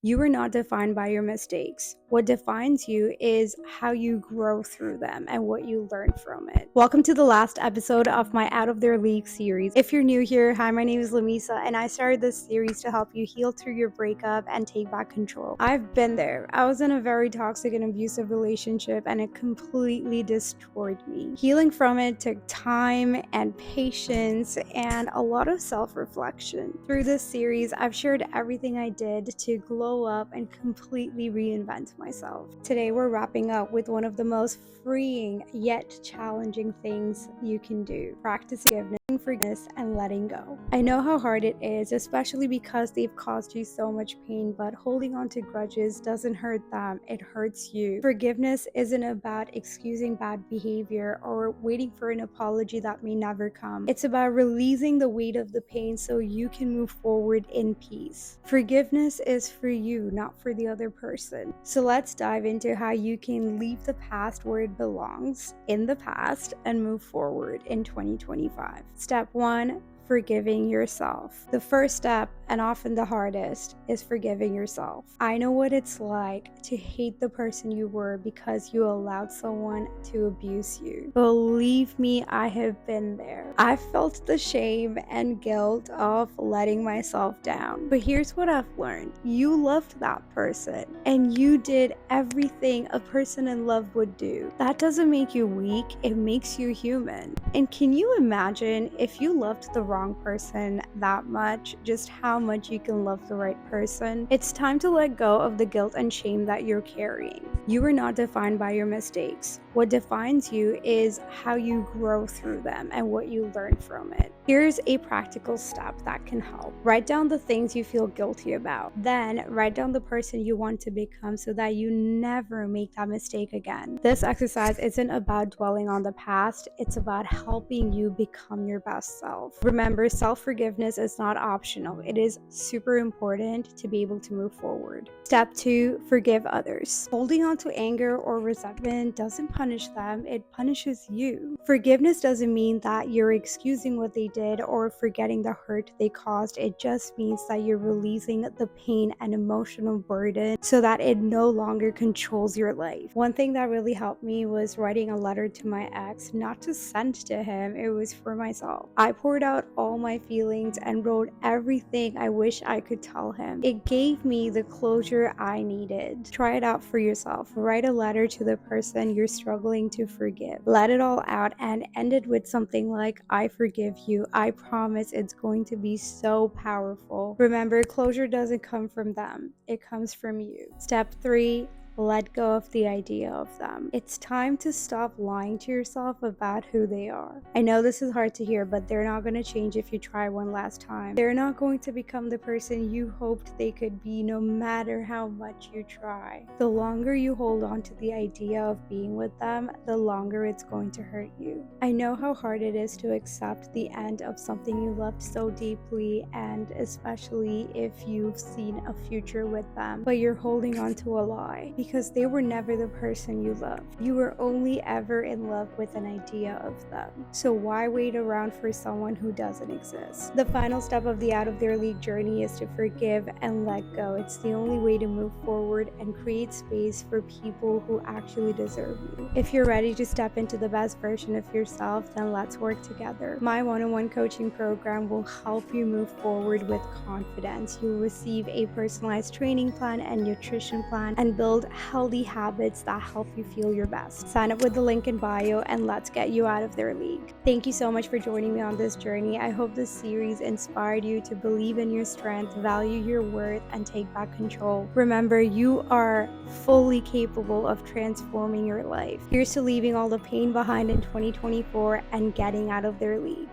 You are not defined by your mistakes. What defines you is how you grow through them and what you learn from it. Welcome to the last episode of my Out of Their League series. If you're new here, hi, my name is Lamisa, and I started this series to help you heal through your breakup and take back control. I've been there. I was in a very toxic and abusive relationship, and it completely destroyed me. Healing from it took time and patience and a lot of self-reflection. Through this series, I've shared everything I did to glow up and completely reinvent myself. Today, we're wrapping up with one of the most freeing yet challenging things you can do: practicing forgiveness and letting go. I know how hard it is, especially because they've caused you so much pain, but holding on to grudges doesn't hurt them, it hurts you. Forgiveness isn't about excusing bad behavior or waiting for an apology that may never come. It's about releasing the weight of the pain so you can move forward in peace. Forgiveness is for you, not for the other person. So let's dive into how you can leave the past where it belongs, in the past, and move forward in 2025. Step 1. Forgiving yourself. The first step, and often the hardest, is forgiving yourself. I know what it's like to hate the person you were because you allowed someone to abuse you. Believe me, I have been there. I felt the shame and guilt of letting myself down. But here's what I've learned. You loved that person, and you did everything a person in love would do. That doesn't make you weak, it makes you human. And can you imagine if you loved the wrong person that much, just how much you can love the right person? It's time to let go of the guilt and shame that you're carrying. You are not defined by your mistakes. What defines you is how you grow through them and what you learn from it. Here's a practical step that can help. Write down the things you feel guilty about. Then write down the person you want to become so that you never make that mistake again. This exercise isn't about dwelling on the past, it's about helping you become your best self. Remember, self-forgiveness is not optional. It is super important to be able to move forward. Step 2, forgive others. Holding on to anger or resentment doesn't punish them, it punishes you. Forgiveness doesn't mean that you're excusing what they did or forgetting the hurt they caused. It just means that you're releasing the pain and emotional burden so that it no longer controls your life. One thing that really helped me was writing a letter to my ex, not to send to him, it was for myself. I poured out all my feelings and wrote everything I wish I could tell him. It gave me the closure I needed. Try it out for yourself. Write a letter to the person you're struggling to forgive. Let it all out and end it with something like, "I forgive you. I promise." It's going to be so powerful. Remember, closure doesn't come from them. It comes from you. Step 3. Let go of the idea of them. It's time to stop lying to yourself about who they are. I know this is hard to hear, but they're not going to change if you try one last time. They're not going to become the person you hoped they could be, no matter how much you try. The longer you hold on to the idea of being with them, the longer it's going to hurt you. I know how hard it is to accept the end of something you loved so deeply, and especially if you've seen a future with them, but you're holding on to a lie. Because they were never the person you loved. You were only ever in love with an idea of them. So why wait around for someone who doesn't exist? The final step of the Out of Their League journey is to forgive and let go. It's the only way to move forward and create space for people who actually deserve you. If you're ready to step into the best version of yourself, then let's work together. My one-on-one coaching program will help you move forward with confidence. You'll receive a personalized training plan and nutrition plan and build healthy habits that help you feel your best. Sign up with the link in bio and let's get you out of their league. Thank you so much for joining me on this journey. I hope this series inspired you to believe in your strength, value your worth, and take back control. Remember, you are fully capable of transforming your life. Here's to leaving all the pain behind in 2024 and getting out of their league.